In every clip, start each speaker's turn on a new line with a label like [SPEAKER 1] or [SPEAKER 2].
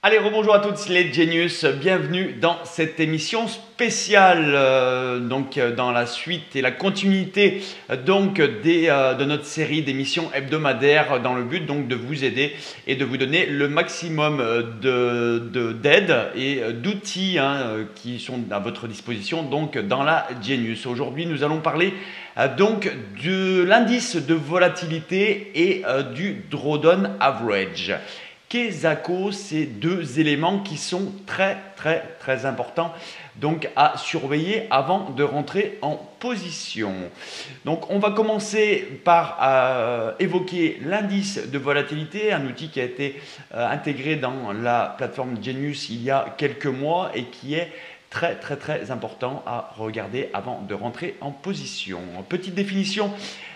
[SPEAKER 1] Allez, rebonjour à tous les Genius, bienvenue dans cette émission spéciale, dans la suite et la continuité de notre série d'émissions hebdomadaires dans le but donc de vous aider et de vous donner le maximum d'aide et d'outils qui sont à votre disposition donc dans la Genius. Aujourd'hui, nous allons parler donc de l'indice de volatilité et du Drawdown Average. Qu'est-ce que ces deux éléments qui sont très importants donc à surveiller avant de rentrer en position. Donc on va commencer par évoquer l'indice de volatilité, un outil qui a été intégré dans la plateforme Genius il y a quelques mois et qui est très important à regarder avant de rentrer en position. Petite définition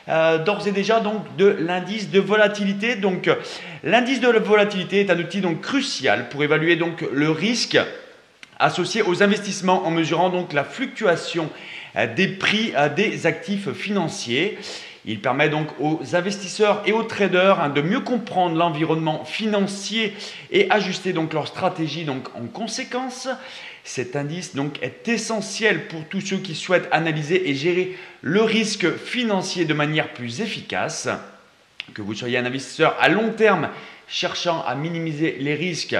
[SPEAKER 1] d'ores et déjà donc de l'indice de volatilité. Donc l'indice de volatilité est un outil donc crucial pour évaluer donc le risque associé aux investissements en mesurant donc la fluctuation des prix des actifs financiers. Il permet donc aux investisseurs et aux traders de mieux comprendre l'environnement financier et ajuster donc leur stratégie donc en conséquence. Cet indice donc est essentiel pour tous ceux qui souhaitent analyser et gérer le risque financier de manière plus efficace. Que vous soyez un investisseur à long terme cherchant à minimiser les risques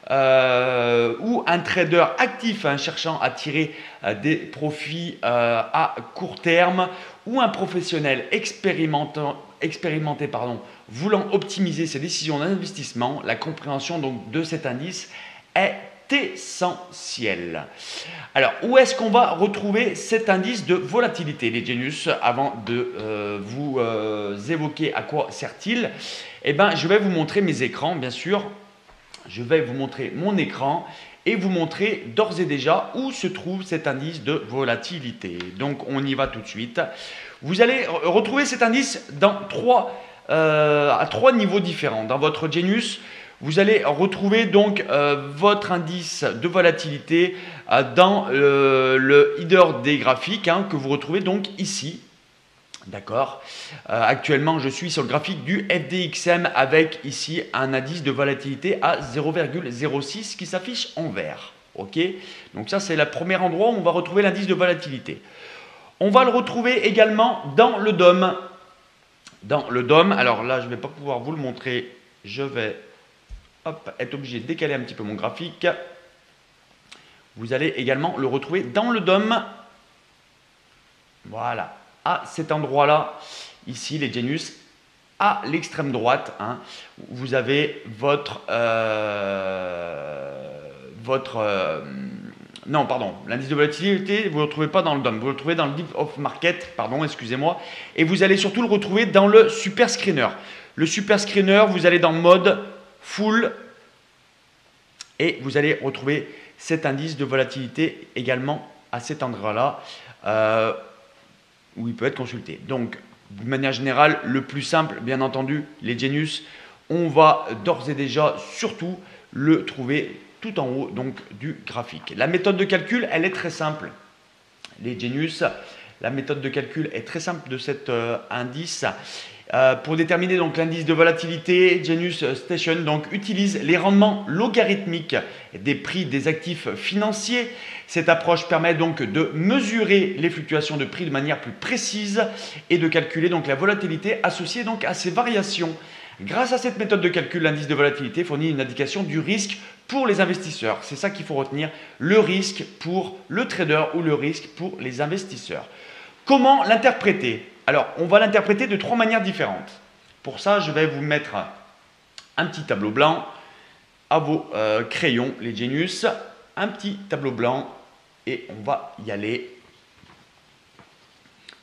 [SPEAKER 1] ou un trader actif cherchant à tirer des profits à court terme ou un professionnel expérimenté voulant optimiser ses décisions d'investissement, la compréhension donc de cet indice est essentiel. Alors, où est-ce qu'on va retrouver cet indice de volatilité, les Genius? Avant de vous évoquer à quoi sert-il, eh ben, je vais vous montrer mes écrans, bien sûr. Je vais vous montrer mon écran et vous montrer d'ores et déjà où se trouve cet indice de volatilité. Donc, on y va tout de suite. Vous allez retrouver cet indice à trois niveaux différents. Dans votre Genius, vous allez retrouver donc votre indice de volatilité dans le header des graphiques que vous retrouvez donc ici. D'accord. Actuellement, je suis sur le graphique du FDXM avec ici un indice de volatilité à 0,06 qui s'affiche en vert. Ok. Donc ça, c'est le premier endroit où on va retrouver l'indice de volatilité. On va le retrouver également dans le DOM. Dans le DOM, alors là, je ne vais pas pouvoir vous le montrer. Je vais être obligé de décaler un petit peu mon graphique. Vous allez également le retrouver dans le DOM. Voilà. À cet endroit-là, ici, les Genius, à l'extrême droite, vous avez l'indice de volatilité, vous ne le retrouvez pas dans le DOM, vous le retrouvez dans le Deep of Market, excusez-moi, et vous allez surtout le retrouver dans le Super Screener. Le Super Screener, vous allez dans mode full et vous allez retrouver cet indice de volatilité également à cet endroit-là. Où il peut être consulté. Donc, de manière générale, le plus simple, bien entendu, les Genius, on va d'ores et déjà surtout le trouver tout en haut donc, du graphique. La méthode de calcul, elle est très simple. Les Genius, la méthode de calcul est très simple de cet indice. Pour déterminer donc l'indice de volatilité, Genius Station donc, utilise les rendements logarithmiques des prix des actifs financiers. Cette approche permet donc de mesurer les fluctuations de prix de manière plus précise et de calculer donc la volatilité associée donc à ces variations. Grâce à cette méthode de calcul, l'indice de volatilité fournit une indication du risque pour les investisseurs. C'est ça qu'il faut retenir, le risque pour le trader ou le risque pour les investisseurs. Comment l'interpréter? Alors, on va l'interpréter de trois manières différentes. Pour ça, je vais vous mettre un petit tableau blanc à vos crayons, les Genius. Un petit tableau blanc et on va y aller.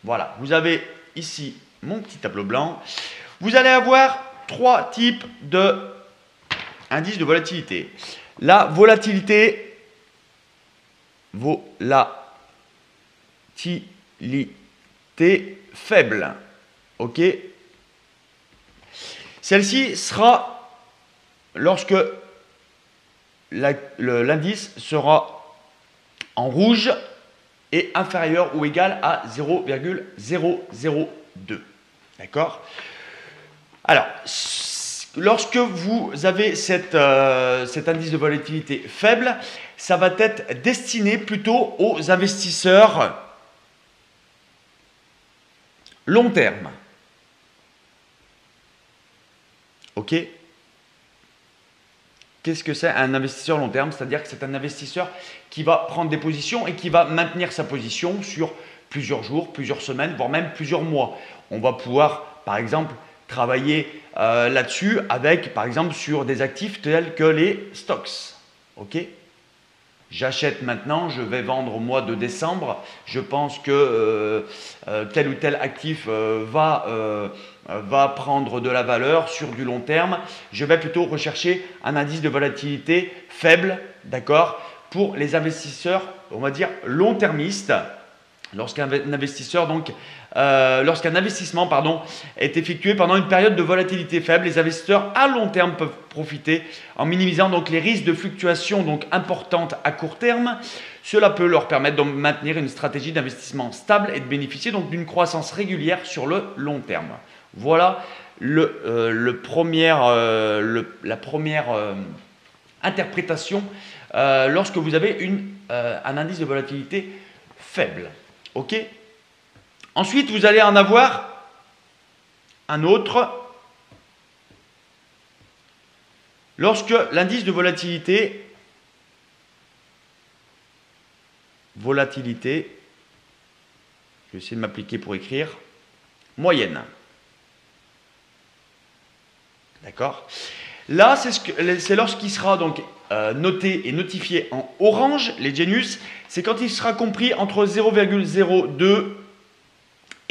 [SPEAKER 1] Voilà, vous avez ici mon petit tableau blanc. Vous allez avoir trois types d'indices de volatilité. La volatilité faible. Ok. Celle-ci sera lorsque l'indice sera en rouge et inférieur ou égal à 0,002. D'accord? Alors, lorsque vous avez cet indice de volatilité faible, ça va être destiné plutôt aux investisseurs long terme. Ok? Qu'est-ce que c'est un investisseur long terme? C'est-à-dire que c'est un investisseur qui va prendre des positions et qui va maintenir sa position sur plusieurs jours, plusieurs semaines, voire même plusieurs mois. On va pouvoir, par exemple, travailler là-dessus avec, par exemple, sur des actifs tels que les stocks. Ok? J'achète maintenant, je vais vendre au mois de décembre. Je pense que tel ou tel actif va prendre de la valeur sur du long terme. Je vais plutôt rechercher un indice de volatilité faible, d'accord, pour les investisseurs, on va dire long-termistes. Lorsqu'un investissement est effectué pendant une période de volatilité faible, les investisseurs à long terme peuvent profiter en minimisant donc les risques de fluctuations donc importantes à court terme. Cela peut leur permettre de maintenir une stratégie d'investissement stable et de bénéficier donc d'une croissance régulière sur le long terme. Voilà la première interprétation lorsque vous avez un indice de volatilité faible. Ok? Ensuite, vous allez en avoir un autre. Lorsque l'indice de volatilité, je vais essayer de m'appliquer pour écrire, moyenne. D'accord? Là, c'est lorsqu'il sera donc noté et notifié en orange, les Genius, c'est quand il sera compris entre 0,02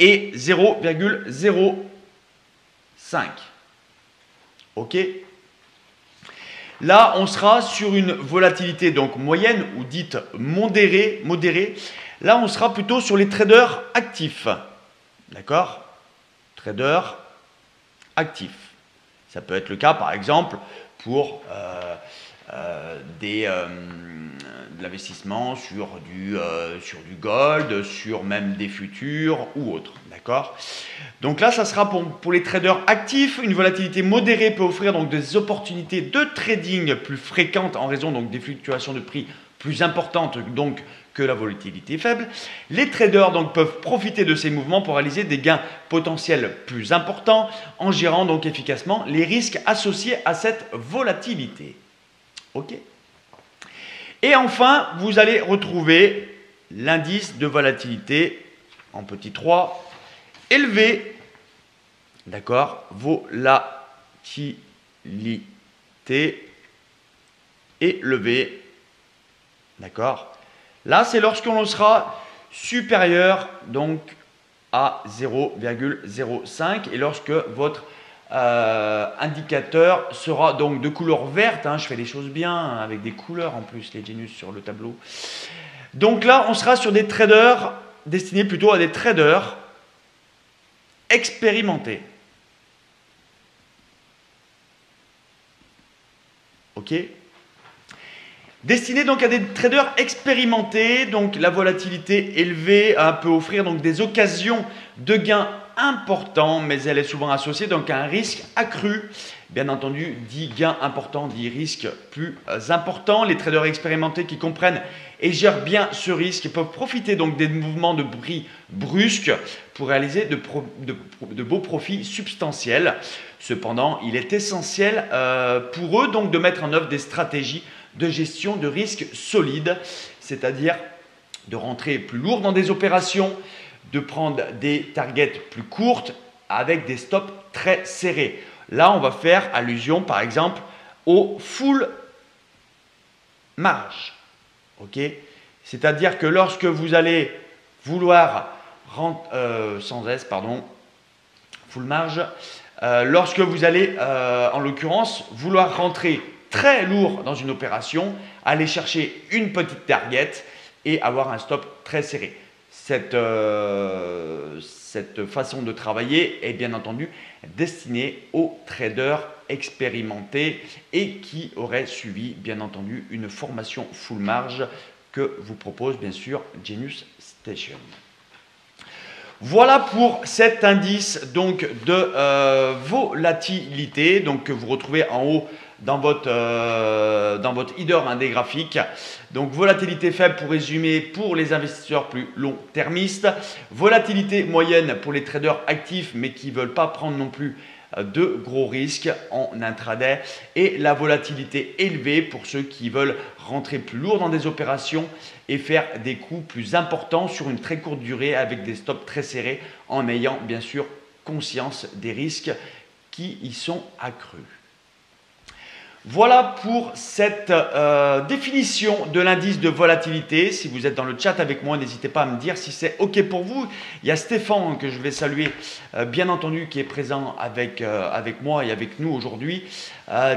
[SPEAKER 1] et 0,05. Ok? Là, on sera sur une volatilité donc moyenne ou dite modérée. Là, on sera plutôt sur les traders actifs. D'accord? Traders actifs. Ça peut être le cas, par exemple, pour de l'investissement sur du gold, sur même des futurs ou autres. D'accord? Donc là, ça sera pour les traders actifs. Une volatilité modérée peut offrir donc des opportunités de trading plus fréquentes en raison donc des fluctuations de prix plus importantes donc que la volatilité faible. Les traders donc peuvent profiter de ces mouvements pour réaliser des gains potentiels plus importants en gérant donc efficacement les risques associés à cette volatilité. Ok? Et enfin, vous allez retrouver l'indice de volatilité en petit 3 élevé. D'accord? Volatilité élevée. D'accord? Là, c'est lorsqu'on sera supérieur donc à 0,05 et lorsque votre indicateur sera donc de couleur verte. Je fais les choses bien avec des couleurs en plus, les Genius sur le tableau. Donc là, on sera sur des traders destinés plutôt à des traders expérimentés. Ok? Destiné donc à des traders expérimentés, donc la volatilité élevée peut offrir donc des occasions de gains importants, mais elle est souvent associée donc à un risque accru. Bien entendu, dit gain important, dit risque plus important. Les traders expérimentés qui comprennent et gèrent bien ce risque peuvent profiter donc des mouvements de prix brusques pour réaliser de beaux profits substantiels. Cependant, il est essentiel pour eux donc de mettre en œuvre des stratégies de gestion de risque solide, c'est-à-dire de rentrer plus lourd dans des opérations, de prendre des targets plus courtes avec des stops très serrés. Là, on va faire allusion par exemple au full marge. Ok? C'est-à-dire que lorsque vous allez vouloir sans S, pardon, full marge, lorsque vous allez en l'occurrence vouloir rentrer très lourd dans une opération, aller chercher une petite target et avoir un stop très serré. Cette façon de travailler est bien entendu destinée aux traders expérimentés et qui auraient suivi bien entendu une formation full marge que vous propose bien sûr Genius Station. Voilà pour cet indice donc de volatilité, donc que vous retrouvez en haut dans votre header des graphiques. Donc volatilité faible pour résumer pour les investisseurs plus long-termistes, volatilité moyenne pour les traders actifs mais qui ne veulent pas prendre non plus de gros risques en intraday, et la volatilité élevée pour ceux qui veulent rentrer plus lourd dans des opérations et faire des coups plus importants sur une très courte durée avec des stops très serrés en ayant bien sûr conscience des risques qui y sont accrus. Voilà pour cette définition de l'indice de volatilité. Si vous êtes dans le chat avec moi, n'hésitez pas à me dire si c'est OK pour vous. Il y a Stéphane que je vais saluer, bien entendu, qui est présent avec moi et avec nous aujourd'hui.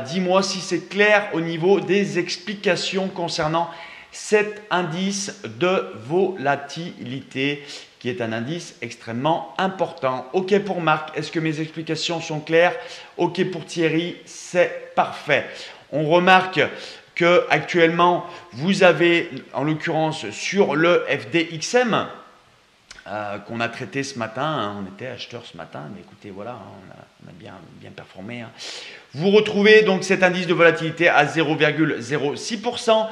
[SPEAKER 1] Dis-moi si c'est clair au niveau des explications concernant cet indice de volatilité, qui est un indice extrêmement important. OK pour Marc, est-ce que mes explications sont claires? OK pour Thierry, c'est parfait. On remarque que actuellement vous avez, en l'occurrence sur le FDXM, qu'on a traité ce matin, hein, on était acheteur ce matin, mais écoutez, voilà, on a bien performé. Hein. Vous retrouvez donc cet indice de volatilité à 0,06%,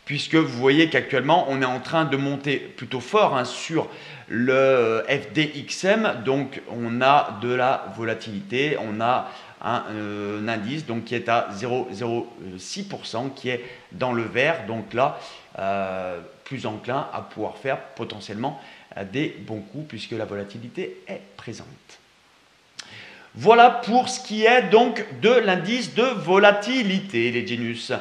[SPEAKER 1] puisque vous voyez qu'actuellement on est en train de monter plutôt fort hein, sur le FDXM, donc on a de la volatilité, on a un indice donc, qui est à 0,06%, qui est dans le vert, donc là plus enclin à pouvoir faire potentiellement des bons coups puisque la volatilité est présente. Voilà pour ce qui est donc de l'indice de volatilité, les Genius.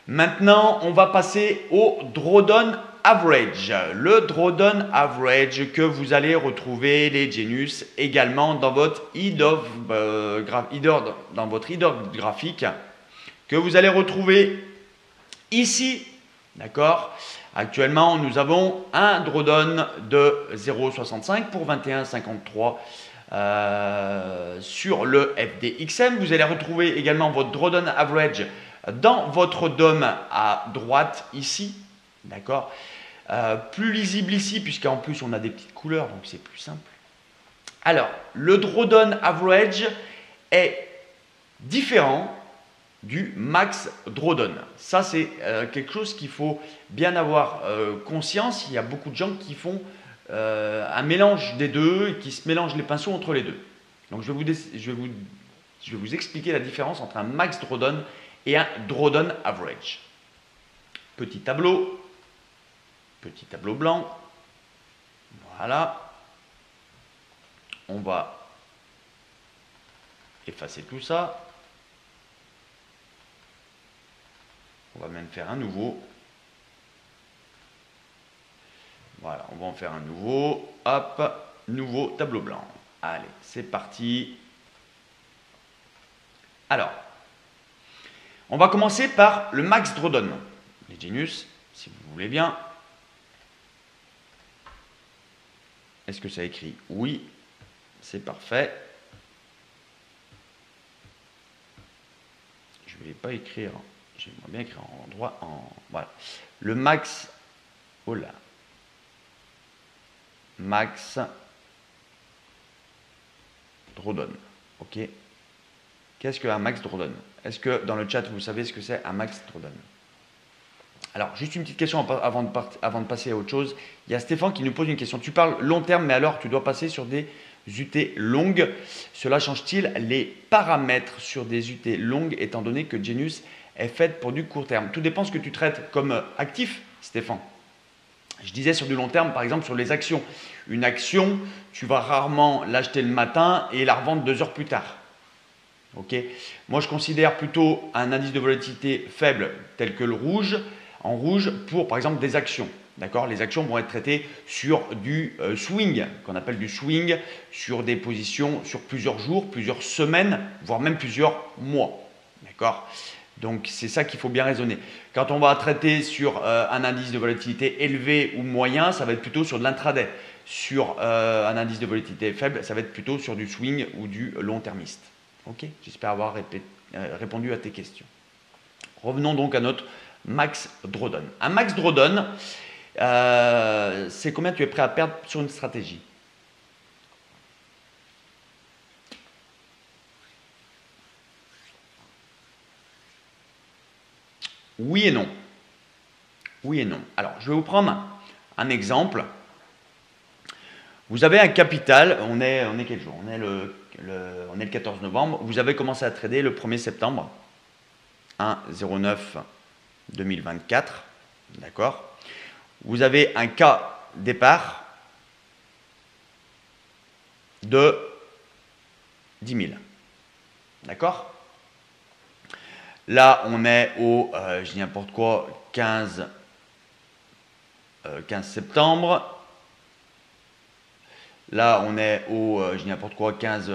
[SPEAKER 1] Maintenant, on va passer au Drawdown Average. Le Drawdown Average que vous allez retrouver, les Genius, également dans votre header graphique, que vous allez retrouver ici. D'accord? Actuellement, nous avons un drawdown de 0,65 pour 21,53 sur le FDXM. Vous allez retrouver également votre drawdown average dans votre DOM à droite ici. D'accord? Plus lisible ici, puisqu'en plus on a des petites couleurs, donc c'est plus simple. Alors, le drawdown average est différent du max drawdown. Ça, c'est quelque chose qu'il faut bien avoir conscience. Il y a beaucoup de gens qui font un mélange des deux et qui se mélangent les pinceaux entre les deux. Donc, je vais vous expliquer la différence entre un max drawdown et un drawdown average. Petit tableau blanc. Voilà. On va effacer tout ça. On va même faire un nouveau. Voilà, on va en faire un nouveau. Hop, nouveau tableau blanc. Allez, c'est parti. Alors, on va commencer par le max drawdown. Les Genius, si vous voulez bien. Est-ce que ça écrit? Oui, c'est parfait. Je ne vais pas écrire. J'aimerais bien écrire en droit. Voilà. Le max. Oh là. Max drawdown. OK. Qu'est-ce qu'un max drawdown? Est-ce que dans le chat, vous savez ce que c'est un max drawdown? Alors, juste une petite question avant de passer à autre chose. Il y a Stéphane qui nous pose une question. Tu parles long terme, mais alors tu dois passer sur des UT longues. Cela change-t-il les paramètres sur des UT longues, étant donné que Genius est faite pour du court terme? Tout dépend ce que tu traites comme actif, Stéphane. Je disais sur du long terme, par exemple sur les actions. Une action, tu vas rarement l'acheter le matin et la revendre 2 heures plus tard. Okay. Moi, je considère plutôt un indice de volatilité faible tel que le rouge, en rouge pour par exemple des actions. D'accord? Les actions vont être traitées sur du swing, qu'on appelle du swing, sur des positions sur plusieurs jours, plusieurs semaines, voire même plusieurs mois. D'accord? Donc, c'est ça qu'il faut bien raisonner. Quand on va traiter sur un indice de volatilité élevé ou moyen, ça va être plutôt sur de l'intraday. Sur un indice de volatilité faible, ça va être plutôt sur du swing ou du long-termiste. Ok? J'espère avoir répondu à tes questions. Revenons donc à notre max drawdown. Un max drawdown, c'est combien tu es prêt à perdre sur une stratégie? Oui et non. Oui et non. Alors, je vais vous prendre un exemple. Vous avez un capital, on est quel jour? On est le 14 novembre. Vous avez commencé à trader le 1er septembre, 1,09 2024. D'accord? Vous avez un cas départ de 10 000. D'accord? Là, on est au, je dis n'importe quoi, 15 septembre. Là, on est au, je dis n'importe quoi, 15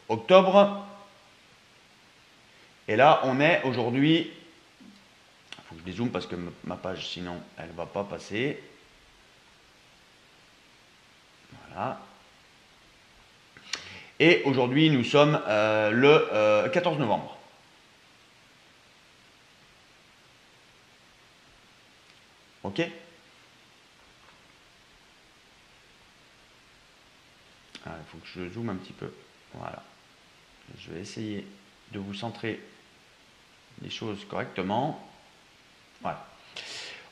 [SPEAKER 1] octobre. Et là, on est aujourd'hui, il faut que je dézoome parce que ma page, sinon, elle ne va pas passer. Voilà. Et aujourd'hui, nous sommes le 14 novembre. OK? Il faut que je zoome un petit peu. Voilà. Je vais essayer de vous centrer les choses correctement. Voilà.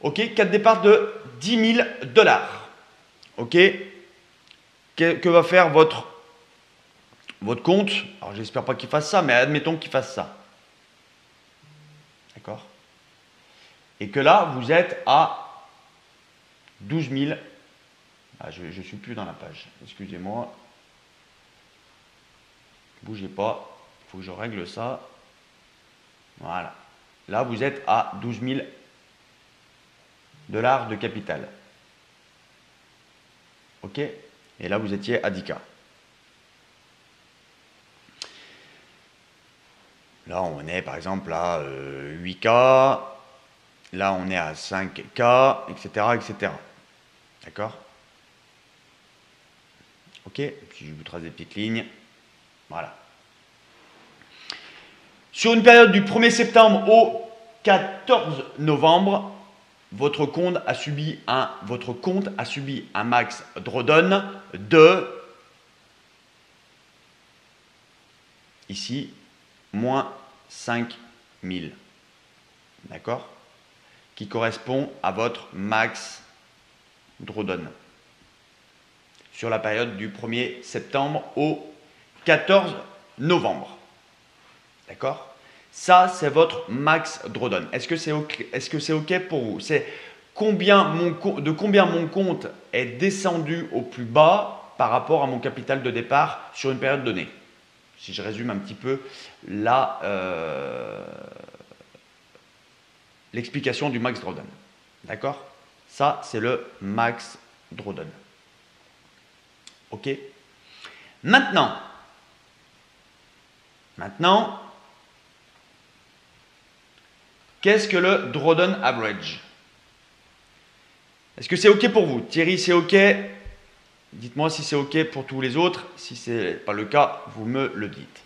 [SPEAKER 1] OK, cas de départ de 10 000 $. OK? Que va faire votre compte? Alors, j'espère pas qu'il fasse ça, mais admettons qu'il fasse ça. D'accord? Et que là, vous êtes à 12 000. Ah, je ne suis plus dans la page. Excusez-moi. Bougez pas. Il faut que je règle ça. Voilà. Là, vous êtes à 12 000 $ de capital. OK? Et là, vous étiez à 10K. Là, on est par exemple à 8K. Là, on est à 5K, etc., etc. D'accord? OK? Si je vous trace des petites lignes. Voilà. Sur une période du 1er septembre au 14 novembre, votre compte a subi un max drawdown de, ici, moins 5 000. D'accord? Qui correspond à votre max drawdown sur la période du 1er septembre au 14 novembre. D'accord? Ça, c'est votre max drawdown. Est-ce que c'est OK pour vous? C'est de combien mon compte est descendu au plus bas par rapport à mon capital de départ sur une période donnée. Si je résume un petit peu l'explication du max drawdown. D'accord? Ça, c'est le max drawdown. OK? Maintenant, qu'est-ce que le drawdown average? Est-ce que c'est OK pour vous? Thierry, c'est OK? Dites-moi si c'est OK pour tous les autres. Si ce n'est pas le cas, vous me le dites.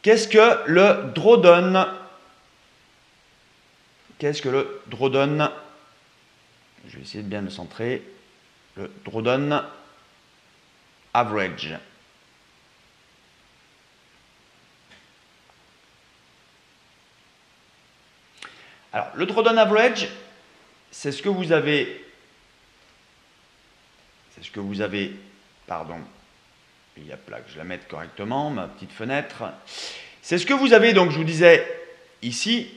[SPEAKER 1] Qu'est-ce que le drawdown? Qu'est-ce que le drawdown? Je vais essayer de bien le centrer. Le drawdown average. Alors, le drawdown average, c'est ce que vous avez. Pardon. Il y a là que je la mette correctement, ma petite fenêtre. C'est ce que vous avez, donc je vous disais ici,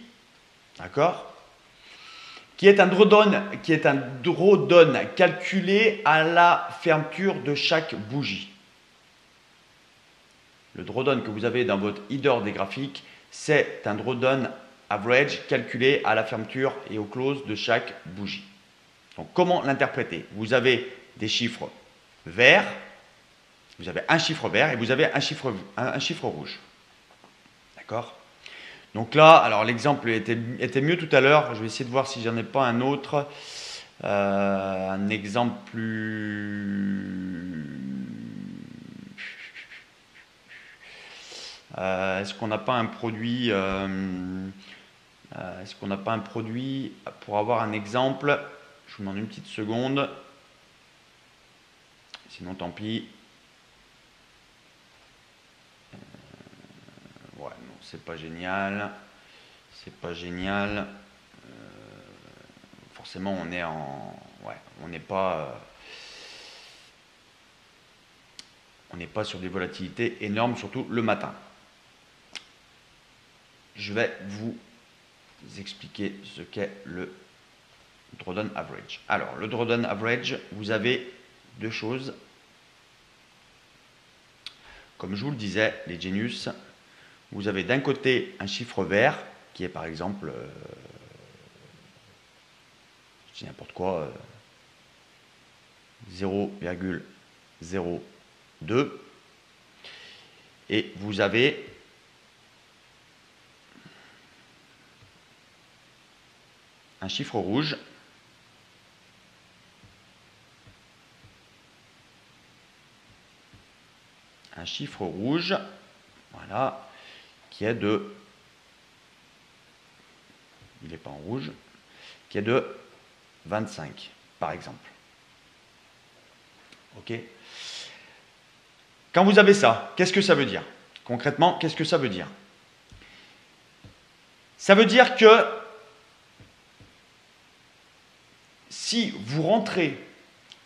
[SPEAKER 1] d'accord, qui est un drawdown calculé à la fermeture de chaque bougie. Le drawdown que vous avez dans votre header des graphiques, c'est un drawdown average calculé à la fermeture et au close de chaque bougie. Donc comment l'interpréter? Vous avez des chiffres verts, vous avez un chiffre vert et vous avez un chiffre rouge. D'accord? Donc là, alors l'exemple était mieux tout à l'heure. Je vais essayer de voir si j'en ai pas un autre. Un exemple plus... est-ce qu'on n'a pas un produit pour avoir un exemple? Je vous demande une petite seconde. Sinon, tant pis. Ouais, non, c'est pas génial. c'est pas génial. Forcément, on est en... Ouais, on n'est pas sur des volatilités énormes, surtout le matin. Je vais vous expliquer ce qu'est le drawdown average. Alors, le drawdown average, vous avez deux choses. Comme je vous le disais, les Genius, vous avez d'un côté un chiffre vert qui est par exemple, je dis n'importe quoi, 0,02 et vous avez un chiffre rouge voilà, qui est de, il n'est pas en rouge, qui est de 25 par exemple. Ok. Quand vous avez ça, qu'est-ce que ça veut dire? Concrètement, qu'est-ce que ça veut dire? Ça veut dire que si vous rentrez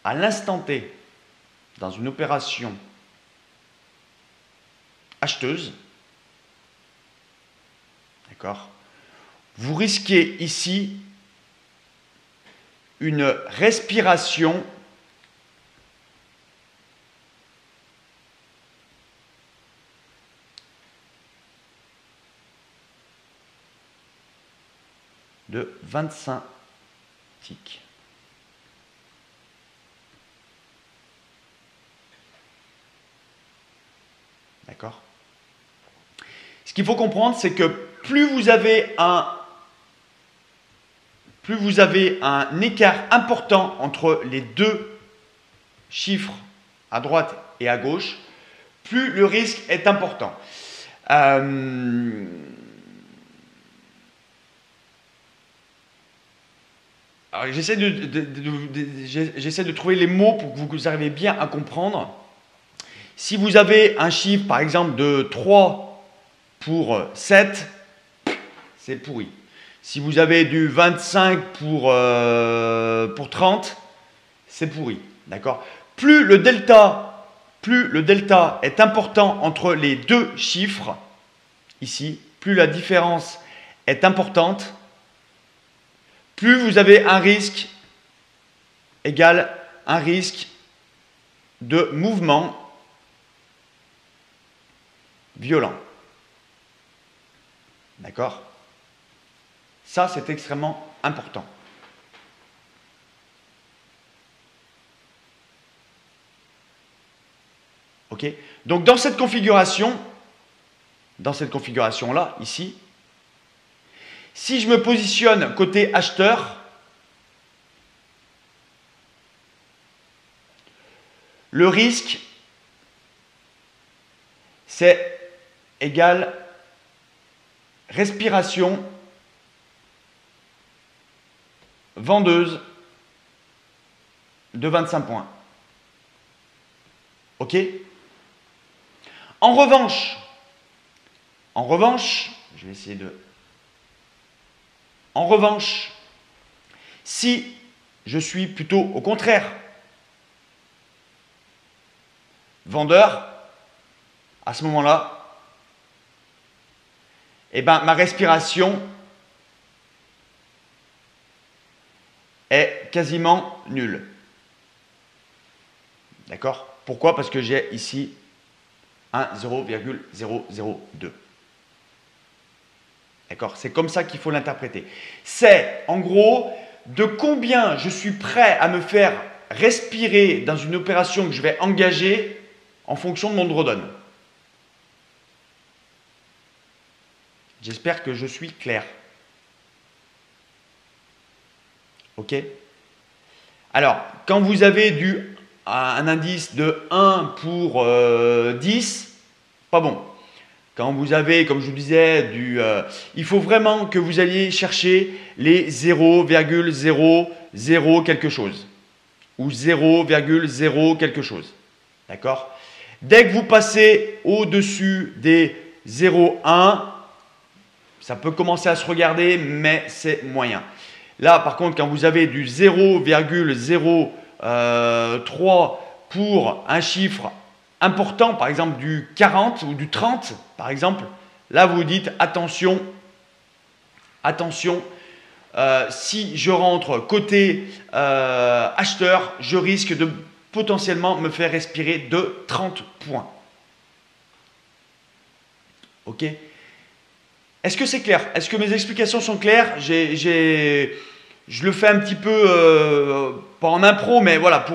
[SPEAKER 1] à l'instant T dans une opération acheteuse, d'accord, vous risquez ici une respiration de 25 ticks. D'accord? Ce qu'il faut comprendre, c'est que plus vous avez un écart important entre les deux chiffres à droite et à gauche, plus le risque est important. J'essaie de trouver les mots pour que vous arriviez bien à comprendre. Si vous avez un chiffre, par exemple, de 3 pour 7, c'est pourri. Si vous avez du 25 pour 30, c'est pourri. D'accord? Plus le delta est important entre les deux chiffres, ici, plus la différence est importante, plus vous avez un risque égal un risque de mouvement violent. D'accord? Ça, c'est extrêmement important. Ok? Donc, dans cette configuration-là, ici, si je me positionne côté acheteur, le risque, c'est égal respiration vendeuse de 25 points. Ok? En revanche, je vais essayer de... En revanche, si je suis plutôt au contraire vendeur, à ce moment-là, eh ben, ma respiration est quasiment nulle. D'accord? Pourquoi? Parce que j'ai ici un 0,002. D'accord? C'est comme ça qu'il faut l'interpréter. C'est en gros de combien je suis prêt à me faire respirer dans une opération que je vais engager en fonction de mon drawdown. J'espère que je suis clair. Ok? Alors, quand vous avez un indice de 1 pour 10, pas bon. Quand vous avez, comme je vous disais, il faut vraiment que vous alliez chercher les 0,00 quelque chose. Ou 0,0 quelque chose. D'accord? Dès que vous passez au-dessus des 0,1, Ça peut commencer à se regarder, mais c'est moyen. Là, par contre, quand vous avez du 0,03 pour un chiffre important, par exemple du 40 ou du 30, par exemple, là, vous dites attention, attention, si je rentre côté acheteur, je risque de potentiellement me faire respirer de 30 points. Ok? Est-ce que c'est clair? Est-ce que mes explications sont claires? Je le fais un petit peu, pas en impro, mais voilà,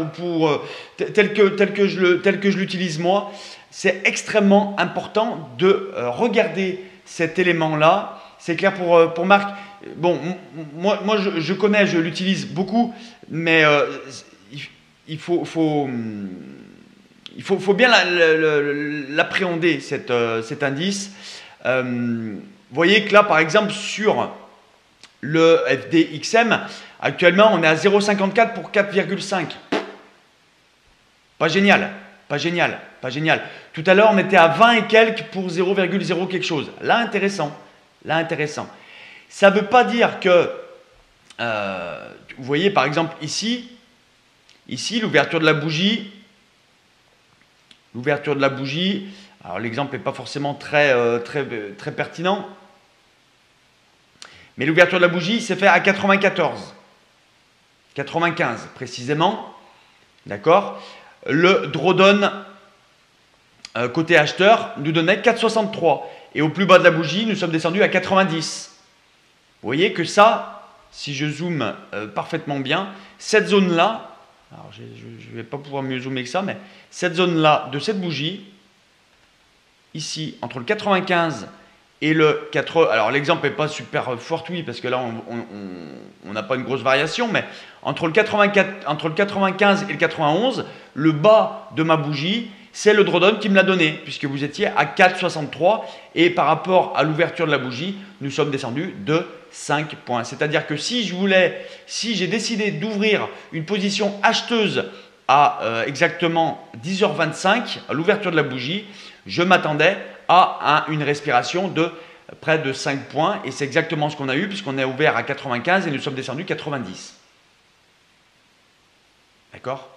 [SPEAKER 1] tel que je l'utilise moi. C'est extrêmement important de regarder cet élément-là. C'est clair pour Marc? Bon, moi je connais, je l'utilise beaucoup, mais il faut bien l'appréhender, cet indice. Vous voyez que là, par exemple, sur le FDXM, actuellement, on est à 0,54 pour 4,5. Pas génial, pas génial, pas génial. Tout à l'heure, on était à 20 et quelques pour 0,0 quelque chose. Là, intéressant. Là, intéressant. Ça ne veut pas dire que, vous voyez, par exemple, ici, l'ouverture de la bougie, alors l'exemple n'est pas forcément très pertinent, mais l'ouverture de la bougie s'est fait à 95 précisément, d'accord. Le drawdown côté acheteur nous donnait 4,63 et au plus bas de la bougie, nous sommes descendus à 90. Vous voyez que ça, si je zoome parfaitement bien, cette zone-là, alors je ne vais pas pouvoir mieux zoomer que ça, mais cette zone-là de cette bougie, ici, entre le 95 et le 80, alors l'exemple n'est pas super fortuit parce que là, on n'a pas une grosse variation, mais entre le 95 et le 91, le bas de ma bougie, c'est le drawdown qui me l'a donné, puisque vous étiez à 4,63 et par rapport à l'ouverture de la bougie, nous sommes descendus de 5 points. C'est-à-dire que si j'ai décidé d'ouvrir une position acheteuse à exactement 10h25, à l'ouverture de la bougie, je m'attendais à une respiration de près de 5 points et c'est exactement ce qu'on a eu puisqu'on est ouvert à 95 et nous sommes descendus 90. D'accord?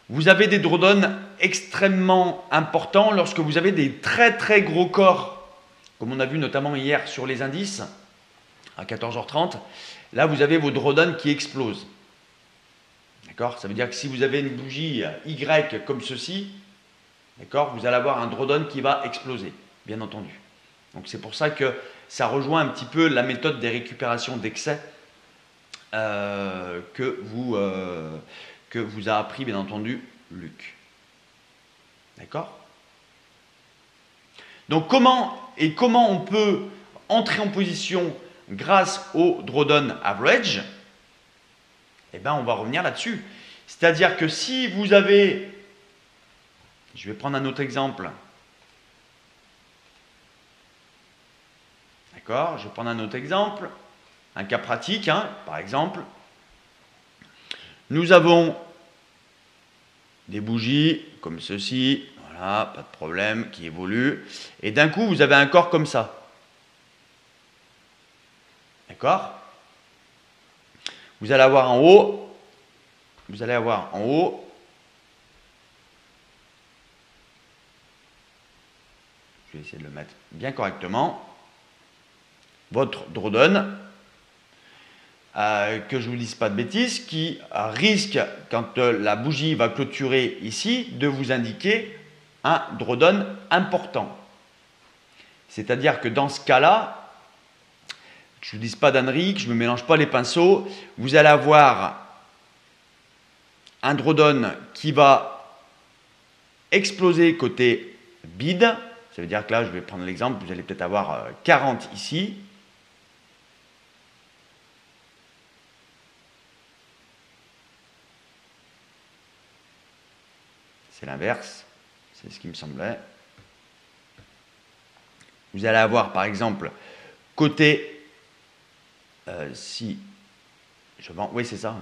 [SPEAKER 1] Vous avez des drawdowns extrêmement importants lorsque vous avez des très très gros corps, comme on a vu notamment hier sur les indices à 14h30. Là, vous avez vos drawdowns qui explosent. D'accord? Ça veut dire que si vous avez une bougie Y comme ceci, d'accord, vous allez avoir un drawdown qui va exploser, bien entendu. Donc c'est pour ça que ça rejoint un petit peu la méthode des récupérations d'excès que vous a appris, bien entendu, Luc. D'accord? Donc comment on peut entrer en position grâce au drawdown average? Eh bien, on va revenir là-dessus. C'est-à-dire que si vous avez, je vais prendre un autre exemple. D'accord? Je vais prendre un autre exemple, un cas pratique, hein, par exemple. Nous avons des bougies comme ceci, voilà, pas de problème, qui évoluent. Et d'un coup, vous avez un corps comme ça. D'accord? Vous allez avoir en haut, je vais essayer de le mettre bien correctement, votre drawdown, que je ne vous dise pas de bêtises, qui risque, quand la bougie va clôturer ici, de vous indiquer un drawdown important. C'est-à-dire que dans ce cas-là, que je ne vous dise pas d'ânerie, que je ne me mélange pas les pinceaux, vous allez avoir un drawdown qui va exploser côté bid. Ça veut dire que là, je vais prendre l'exemple, vous allez peut-être avoir 40 ici. C'est l'inverse, c'est ce qui me semblait. Vous allez avoir par exemple côté, si je vends, oui c'est ça.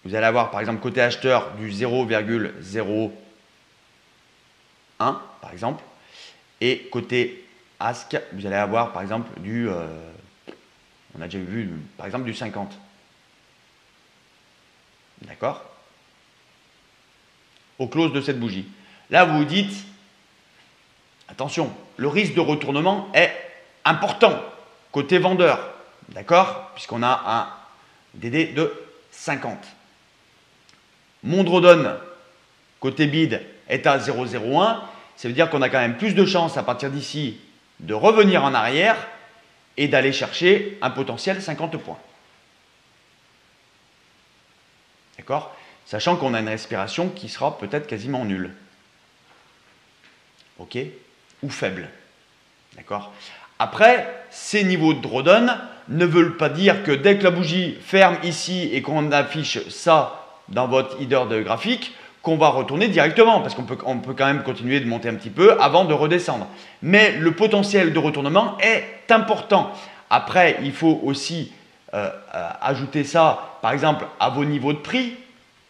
[SPEAKER 1] Vous allez avoir par exemple côté acheteur du 0,0 1, par exemple. Et côté Ask, vous allez avoir, par exemple, on a déjà vu, par exemple, du 50. D'accord? Au close de cette bougie. Là, vous vous dites, attention, le risque de retournement est important côté vendeur. D'accord? Puisqu'on a un DD de 50. Mon drawdown côté bid est à 0,01. Ça veut dire qu'on a quand même plus de chances à partir d'ici de revenir en arrière et d'aller chercher un potentiel 50 points. D'accord? Sachant qu'on a une respiration qui sera peut-être quasiment nulle. Ok? Ou faible. D'accord? Après, ces niveaux de drawdown ne veulent pas dire que dès que la bougie ferme ici et qu'on affiche ça dans votre header de graphique, qu'on va retourner directement, parce qu'on peut quand même continuer de monter un petit peu avant de redescendre. Mais le potentiel de retournement est important. Après, il faut aussi ajouter ça, par exemple, à vos niveaux de prix,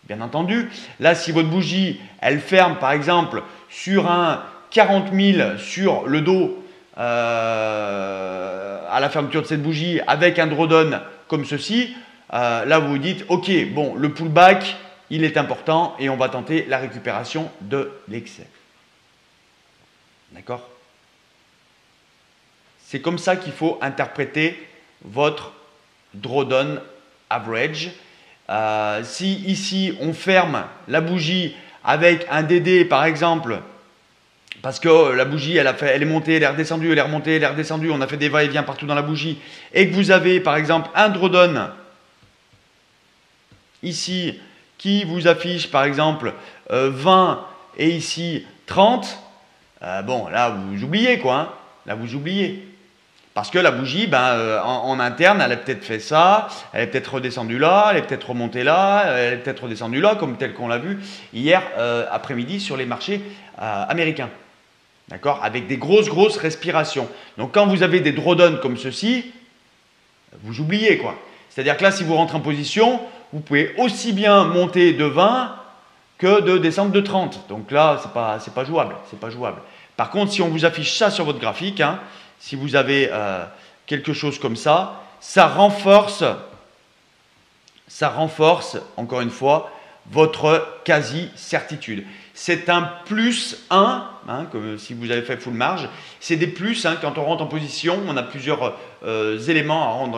[SPEAKER 1] bien entendu. Là, si votre bougie, elle ferme, par exemple, sur un 40 000 sur le dos, à la fermeture de cette bougie, avec un drawdown comme ceci, là, vous vous dites, ok, bon, le pullback, il est important et on va tenter la récupération de l'excès. D'accord? C'est comme ça qu'il faut interpréter votre drawdown average. Si ici on ferme la bougie avec un DD par exemple, parce que la bougie elle est montée, elle est redescendue, elle est remontée, elle est redescendue, on a fait des va-et-vient partout dans la bougie, et que vous avez par exemple un drawdown ici qui vous affiche par exemple 20 et ici 30, bon là vous oubliez quoi, hein, là vous oubliez. Parce que la bougie, en interne, elle a peut-être fait ça, elle est peut-être redescendue là, elle est peut-être remontée là, elle est peut-être redescendue là, comme tel qu'on l'a vu hier après-midi sur les marchés américains. D'accord? Avec des grosses respirations. Donc quand vous avez des drawdowns comme ceci, vous oubliez quoi. C'est-à-dire que là, si vous rentrez en position, vous pouvez aussi bien monter de 20 que de descendre de 30. Donc là, c'est pas jouable. C'est pas jouable. Par contre, si on vous affiche ça sur votre graphique, hein, si vous avez quelque chose comme ça, ça renforce, encore une fois, votre quasi-certitude. C'est un plus 1, hein, comme si vous avez fait full marge. C'est des plus, hein, quand on rentre en position, on a plusieurs éléments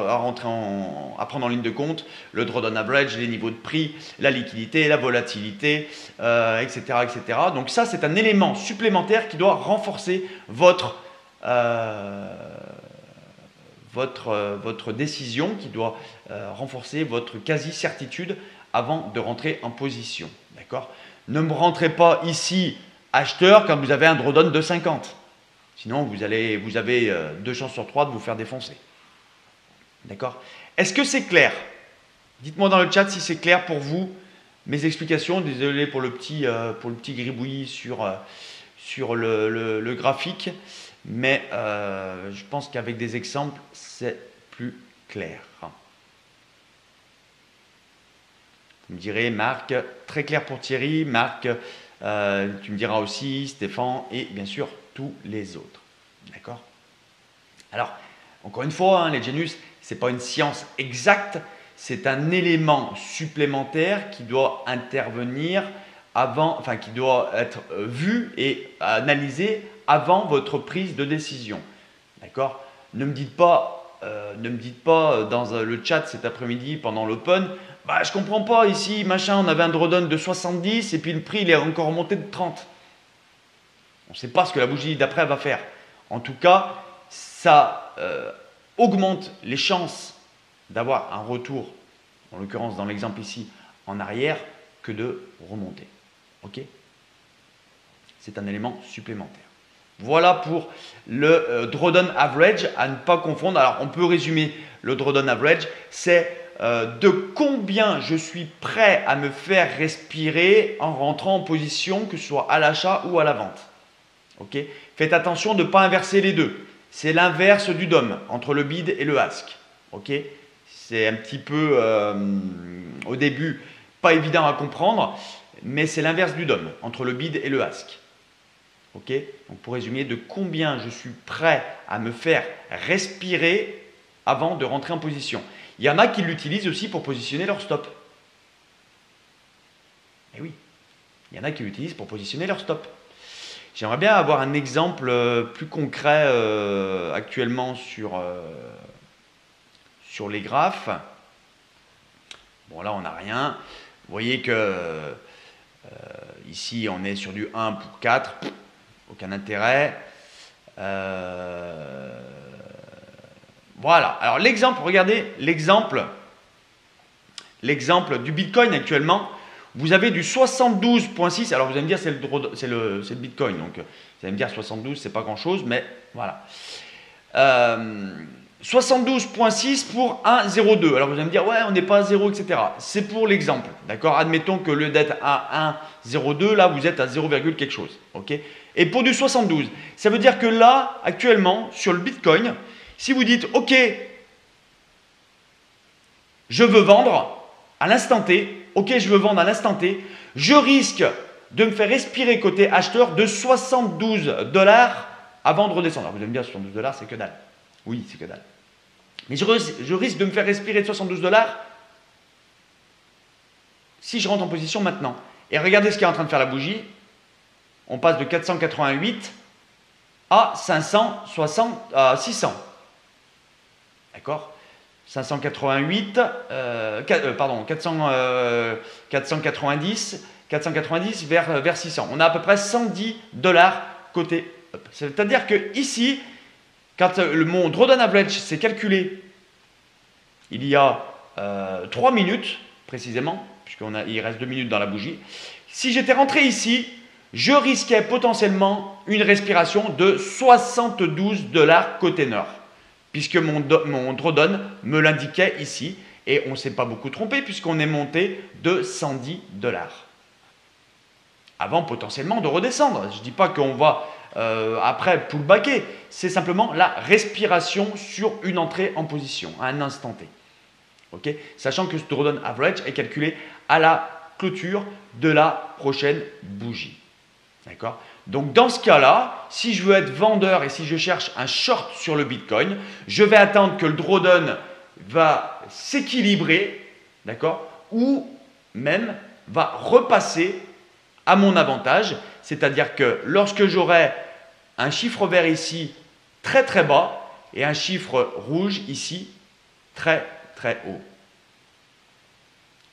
[SPEAKER 1] à prendre en ligne de compte. Le drawdown average, les niveaux de prix, la liquidité, la volatilité, etc., etc. Donc ça, c'est un élément supplémentaire qui doit renforcer votre décision, qui doit renforcer votre quasi-certitude avant de rentrer en position. D'accord? Ne me rentrez pas ici acheteur quand vous avez un drawdown de 50. Sinon, vous avez 2 chances sur 3 de vous faire défoncer. D'accord? Est-ce que c'est clair? Dites-moi dans le chat si c'est clair pour vous, mes explications. Désolé pour le petit gribouillis sur le graphique. Mais je pense qu'avec des exemples, c'est plus clair. Vous me direz, Marc, très clair pour Thierry. Marc, tu me diras aussi, Stéphane et bien sûr tous les autres. D'accord? Alors, encore une fois, hein, les Genius, ce n'est pas une science exacte, c'est un élément supplémentaire qui doit intervenir avant, enfin qui doit être vu et analysé avant votre prise de décision. D'accord? Ne me dites pas dans le chat cet après-midi pendant l'open, je comprends pas ici, machin, on avait un drawdown de 70 et puis le prix il est encore monté de 30. On ne sait pas ce que la bougie d'après va faire. En tout cas, ça augmente les chances d'avoir un retour, en l'occurrence dans l'exemple ici, en arrière, que de remonter. Ok? C'est un élément supplémentaire. Voilà pour le drawdown average, à ne pas confondre. Alors, on peut résumer le drawdown average, c'est de combien je suis prêt à me faire respirer en rentrant en position, que ce soit à l'achat ou à la vente. Okay? Faites attention de ne pas inverser les deux. C'est l'inverse du DOM, entre le bid et le ask. Okay? C'est un petit peu, au début, pas évident à comprendre, mais c'est l'inverse du DOM, entre le bid et le ask. Ok, donc pour résumer, de combien je suis prêt à me faire respirer avant de rentrer en position. Il y en a qui l'utilisent aussi pour positionner leur stop. Eh oui, il y en a qui l'utilisent pour positionner leur stop. J'aimerais bien avoir un exemple plus concret actuellement sur les graphes. Bon, là, on n'a rien. Vous voyez que ici, on est sur du 1 pour 4. Aucun intérêt. Voilà. Alors, l'exemple, regardez, l'exemple du Bitcoin actuellement. Vous avez du 72.6. Alors, vous allez me dire, c'est le Bitcoin. Donc, vous allez me dire 72, c'est pas grand-chose, mais voilà. 72.6 pour 1,02. Alors vous allez me dire, ouais, on n'est pas à 0, etc. C'est pour l'exemple, d'accord? Admettons que le d'être à 1,02, là, vous êtes à 0, quelque chose, ok? Et pour du 72, ça veut dire que là, actuellement, sur le Bitcoin, si vous dites, ok, je veux vendre à l'instant T, ok, je veux vendre à l'instant T, je risque de me faire respirer côté acheteur de 72 $ avant de redescendre. Alors vous allez me dire, 72 $, c'est que dalle. Oui, c'est que dalle. Mais je risque de me faire respirer de 72 $ si je rentre en position maintenant. Et regardez ce qu'est en train de faire la bougie. On passe de 488 à 600. D'accord? 588, 490 vers 600. On a à peu près 110 $ côté up. C'est-à-dire que ici, quand mon drawdown average s'est calculé il y a 3 minutes précisément, puisqu'il reste 2 minutes dans la bougie, si j'étais rentré ici, je risquais potentiellement une respiration de 72 $ côté nord, puisque mon drawdown me l'indiquait ici, et on ne s'est pas beaucoup trompé puisqu'on est monté de 110 $. Avant potentiellement de redescendre. Je ne dis pas qu'on va après pullbacker, c'est simplement la respiration sur une entrée en position à un instant T. Okay, sachant que ce drawdown average est calculé à la clôture de la prochaine bougie. D'accord? Donc dans ce cas-là, si je veux être vendeur et si je cherche un short sur le Bitcoin, je vais attendre que le drawdown va s'équilibrer, d'accord, ou même va repasser à mon avantage, c'est-à-dire que lorsque j'aurai un chiffre vert ici très très bas et un chiffre rouge ici très très haut.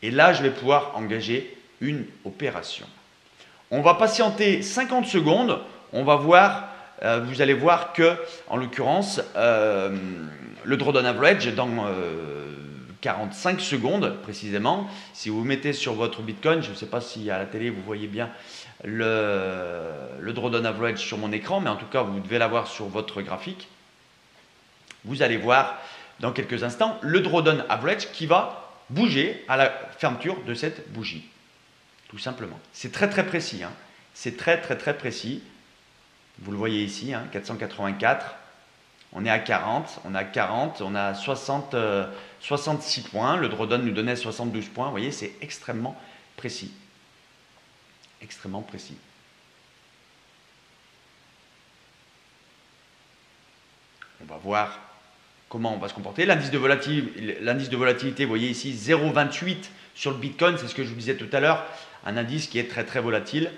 [SPEAKER 1] Et là, je vais pouvoir engager une opération. On va patienter 50 secondes, on va voir, vous allez voir que, en l'occurrence, le drawdown average dans 45 secondes précisément, si vous mettez sur votre Bitcoin, je ne sais pas si à la télé vous voyez bien le drawdown average sur mon écran, mais en tout cas vous devez l'avoir sur votre graphique. Vous allez voir dans quelques instants le drawdown average qui va bouger à la fermeture de cette bougie. Tout simplement. C'est très très précis. Hein. C'est très très très précis. Vous le voyez ici, hein, 484. On est à 40. On a 40. On a 66 points. Le drawdown nous donnait 72 points. Vous voyez, c'est extrêmement précis. Extrêmement précis. On va voir comment on va se comporter. L'indice de volatilité, vous voyez ici, 0,28 sur le Bitcoin. C'est ce que je vous disais tout à l'heure. Un indice qui est très très volatile.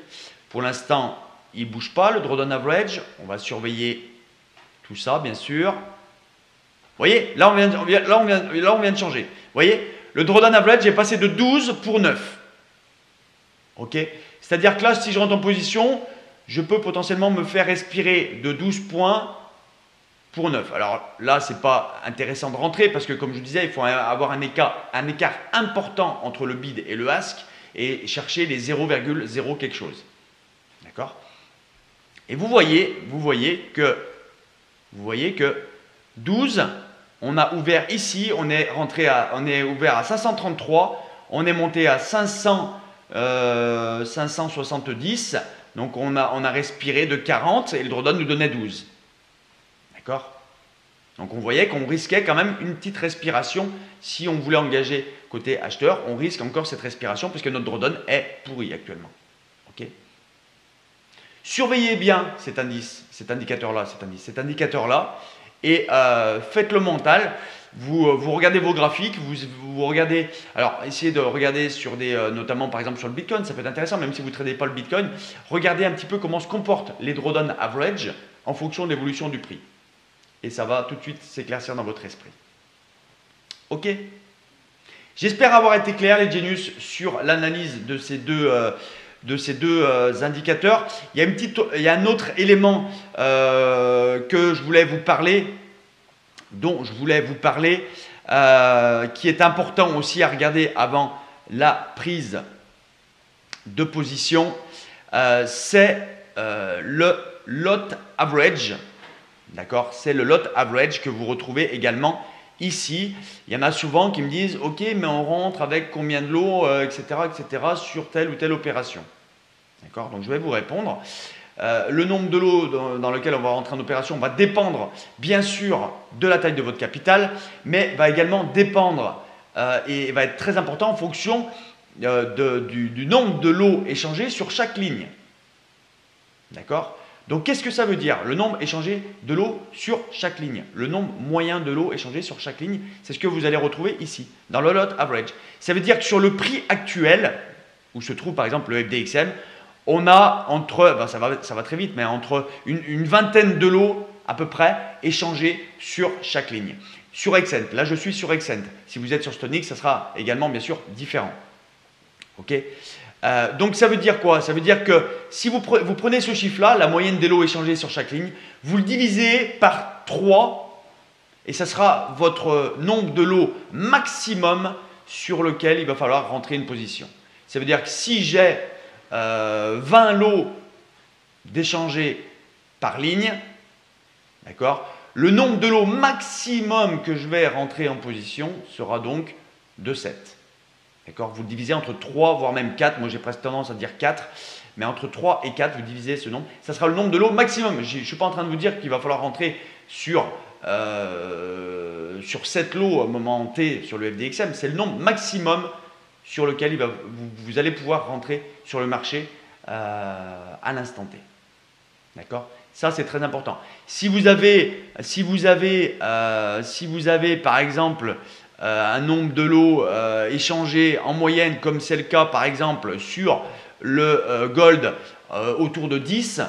[SPEAKER 1] Pour l'instant, il ne bouge pas, le drawdown average. On va surveiller tout ça, bien sûr. Vous voyez, là on vient de changer. Vous voyez, le drawdown average est passé de 12 pour 9. Ok. C'est-à-dire que là, si je rentre en position, je peux potentiellement me faire respirer de 12 points pour 9. Alors là, ce n'est pas intéressant de rentrer parce que, comme je vous disais, il faut avoir un écart important entre le bid et le ask et chercher les 0,0 quelque chose. D'accord? Et vous voyez que 12, on a ouvert ici, on est ouvert à 533, on est monté à 570, donc on a respiré de 40 et le drawdown nous donnait 12. D'accord? Donc on voyait qu'on risquait quand même une petite respiration. Si on voulait engager côté acheteur, on risque encore cette respiration puisque notre drawdown est pourri actuellement. Ok? Surveillez bien cet indice, cet indicateur-là, et faites le mental. Vous regardez vos graphiques, vous regardez, alors essayez de regarder sur des, notamment par exemple sur le Bitcoin, ça peut être intéressant, même si vous ne tradez pas le Bitcoin, regardez un petit peu comment se comportent les drawdown average en fonction de l'évolution du prix. Et ça va tout de suite s'éclaircir dans votre esprit. Ok? J'espère avoir été clair les Genius sur l'analyse de ces deux indicateurs. Il y a un autre élément que je voulais vous parler, qui est important aussi à regarder avant la prise de position, c'est le lot average. D'accord? C'est le lot average que vous retrouvez également ici. Il y en a souvent qui me disent « Ok, mais on rentre avec combien de lots, etc., sur telle ou telle opération. » D'accord? Donc, je vais vous répondre. Le nombre de lots dans lequel on va rentrer en opération va dépendre, bien sûr, de la taille de votre capital, mais va également dépendre et va être très important en fonction du nombre de lots échangés sur chaque ligne. D'accord? Donc, qu'est-ce que ça veut dire? Le nombre échangé de lots sur chaque ligne. Le nombre moyen de lots échangés sur chaque ligne, c'est ce que vous allez retrouver ici, dans le lot average. Ça veut dire que sur le prix actuel, où se trouve par exemple le FDXM, on a entre, ça va très vite, mais entre une vingtaine de lots à peu près échangés sur chaque ligne. Sur Xcent, là je suis sur Xcent. Si vous êtes sur Stonic, ça sera également bien sûr différent. Ok? Donc ça veut dire quoi? Ça veut dire que si vous prenez ce chiffre-là, la moyenne des lots échangés sur chaque ligne, vous le divisez par 3 et ça sera votre nombre de lots maximum sur lequel il va falloir rentrer une position. Ça veut dire que si j'ai 20 lots d'échangés par ligne, d'accord, le nombre de lots maximum que je vais rentrer en position sera donc de 7. D'accord? Vous le divisez entre 3, voire même 4. Moi, j'ai presque tendance à dire 4. Mais entre 3 et 4, vous divisez ce nombre. Ça sera le nombre de lots maximum. Je ne suis pas en train de vous dire qu'il va falloir rentrer sur 7 lots au moment T sur le FDXM. C'est le nombre maximum sur lequel vous allez pouvoir rentrer sur le marché à l'instant T. D'accord? Ça, c'est très important. Si vous avez par exemple un nombre de lots échangés en moyenne, comme c'est le cas par exemple sur le gold autour de 10,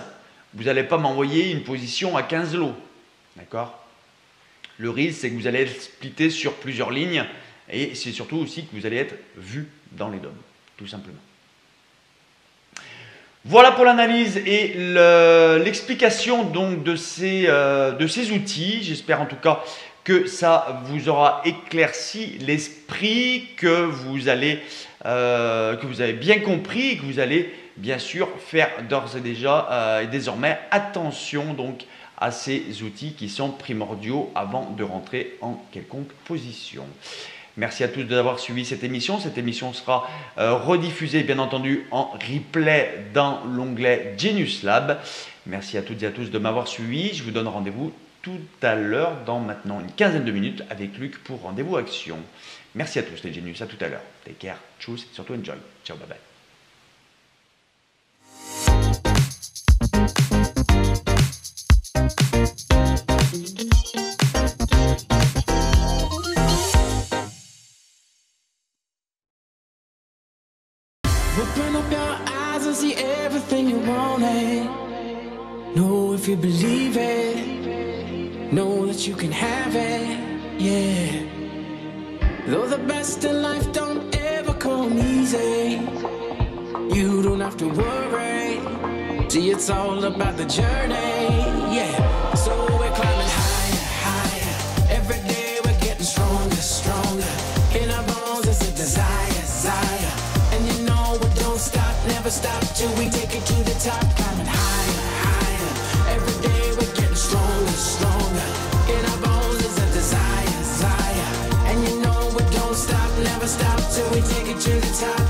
[SPEAKER 1] vous n'allez pas m'envoyer une position à 15 lots. D'accord? Le risque, c'est que vous allez être splitté sur plusieurs lignes et c'est surtout aussi que vous allez être vu dans les DOM, tout simplement. Voilà pour l'analyse et l'explication donc de ces outils. J'espère en tout cas que ça vous aura éclairci l'esprit, que vous avez bien compris et que vous allez bien sûr faire d'ores et déjà et désormais attention donc à ces outils qui sont primordiaux avant de rentrer en quelconque position. Merci à tous d'avoir suivi cette émission. Cette émission sera rediffusée bien entendu en replay dans l'onglet Genius Lab. Merci à toutes et à tous de m'avoir suivi. Je vous donne rendez-vous tout à l'heure dans maintenant une quinzaine de minutes avec Luc pour Rendez-vous Action. Merci à tous les Genius, à tout à l'heure. Take care, choose, surtout enjoy. Ciao, bye bye.
[SPEAKER 2] Open up your eyes and see everything you wanted. Know if you believe it, know that you can have it, yeah. Though the best in life don't ever come easy, you don't have to worry. See, it's all about the journey, yeah. So we're climbing higher, higher. Every day we're getting stronger, stronger. In our bones it's a desire, desire. And you know we don't stop, never stop till we take it to the top. Climbing higher, higher. Every day we're getting stronger, stronger. In our bones is a desire, desire. And you know we don't stop, never stop till we take it to the top.